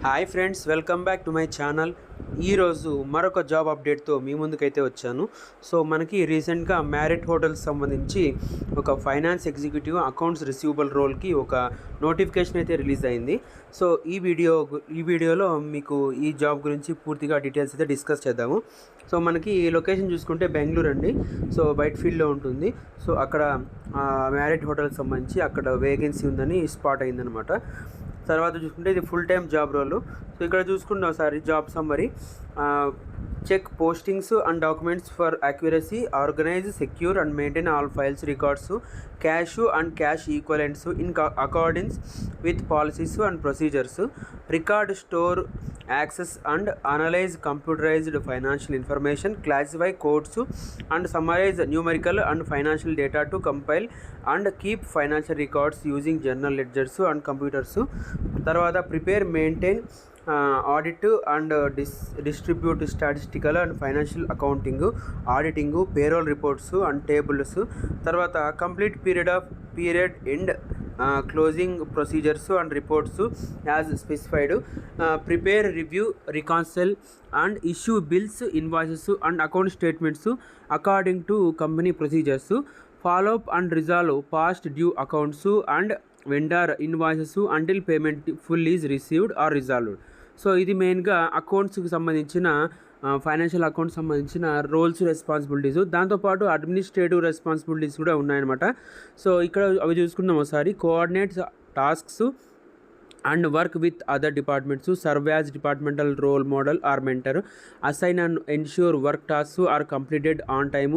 Hi friends, welcome back to my channel. ఈరోజు మరొక job అప్డేట్తో మీ ముందుకైతే వచ్చాను. సో మనకి రీసెంట్గా మ్యారిట్ హోటల్స్ సంబంధించి ఒక ఫైనాన్స్ ఎగ్జిక్యూటివ్ అకౌంట్స్ రిసీవబుల్ రోల్కి ఒక నోటిఫికేషన్ అయితే రిలీజ్ అయింది. సో ఈ వీడియోలో మీకు ఈ జాబ్ గురించి పూర్తిగా డీటెయిల్స్ అయితే డిస్కస్ చేద్దాము. సో మనకి లొకేషన్ చూసుకుంటే బెంగళూరు అండి. సో వైట్ ఫీల్డ్లో ఉంటుంది. సో అక్కడ మ్యారిట్ హోటల్స్ సంబంధించి అక్కడ వేకెన్సీ ఉందని స్పాట్ అయిందనమాట. తర్వాత చూసుకుంటే ఇది full time job role. So ఇక్కడ చూసుకుంటే ఒకసారి job summary. Check postings and documents for accuracy, organise, secure and maintain all files, records, cash and cash equivalents in accordance with policies and procedures, record, store, access and analyse computerised financial information, classify codes and summarise numerical and financial data to compile and keep financial records using journal ledgers and computers. తర్వాత prepare, maintain, audit and distribute statistical and financial accounting, auditing, payroll reports and tables. తర్వాత complete period end closing procedures and reports as specified, prepare, review, reconcile and issue bills, invoices and account statements according to company procedures, follow up and resolve past due accounts and vendor invoices until payment full is received or resolved. So ఇది మెయిన్గా అకౌంట్స్కి సంబంధించిన financial accounts సంబంధించిన roles, responsibilities. దాంతోపాటు administrative responsibilities కూడా ఉన్నాయన్నమాట. So ఇక్కడ అవి చూసుకుందాం ఒకసారి. Coordinates tasks and work with other departments, serve as departmental role model or mentor, assign and ensure work tasks are completed on time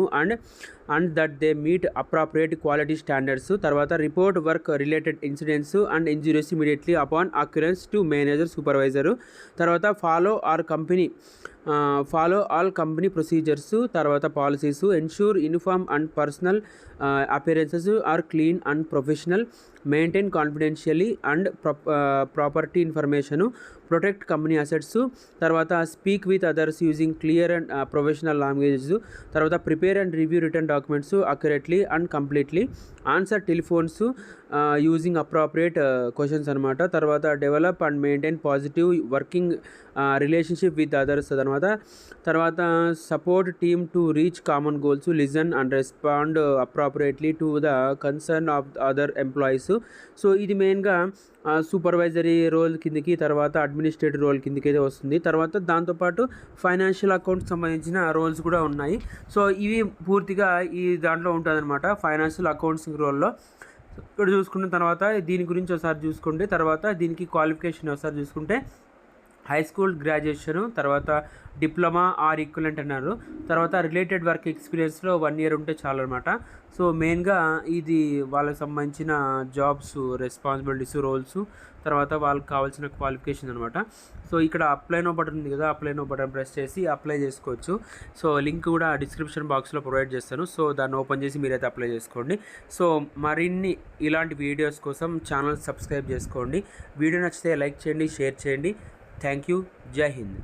and that they meet appropriate quality standards. Tarvata report work related incidents and injuries immediately upon occurrence to manager, supervisor. Tarvata follow all company procedures. Tarvata policies, ensure uniform and personal appearances are clean and professional, maintain confidentially and property information, protect company assets. Tarvata speak with others using clear and professional languages. Tarvata prepare and review written documents accurately and completely, answer telephones using appropriate questions anamata. Tarvata develop and maintain positive working relationship with others anamata. Tarvata support team to reach common goals, listen and respond appropriately to the concern of other employees. So ఇది మెయిన్గా supervisory role కిందకి, తర్వాత administrative role కిందకి అయితే వస్తుంది. తర్వాత దాంతోపాటు financial accounts సంబంధించిన రోల్స్ కూడా ఉన్నాయి. సో ఇవి పూర్తిగా ఈ దాంట్లో ఉంటుందన్నమాట, ఫైనాన్షియల్ అకౌంట్స్ రోల్లో. ఇక్కడ చూసుకున్న తర్వాత దీని గురించి ఒకసారి చూసుకుంటే, తర్వాత దీనికి క్వాలిఫికేషన్ ఒకసారి చూసుకుంటే హై స్కూల్ గ్రాడ్యుయేషన్, తర్వాత డిప్లొమా ఆర్ ఈక్వలెంట్ అన్నారు. తర్వాత రిలేటెడ్ వర్క్ ఎక్స్పీరియన్స్లో 1 year ఉంటే చాలు అనమాట. సో మెయిన్గా ఇది వాళ్ళకి సంబంధించిన జాబ్స్, రెస్పాన్సిబిలిటీస్, రోల్స్, తర్వాత వాళ్ళకి కావాల్సిన క్వాలిఫికేషన్ అనమాట. సో ఇక్కడ అప్లై నో బటన్ ఉంది కదా, అప్లై నో బటన్ ప్రెస్ చేసి అప్లై చేసుకోవచ్చు. సో లింక్ కూడా డిస్క్రిప్షన్ బాక్స్లో ప్రొవైడ్ చేస్తాను. సో దాన్ని ఓపెన్ చేసి మీరైతే అప్లై చేసుకోండి. సో మరిన్ని ఇలాంటి వీడియోస్ కోసం ఛానల్ సబ్స్క్రైబ్ చేసుకోండి. వీడియో నచ్చితే లైక్ చేయండి, షేర్ చేయండి. Thank you. జై హింద్.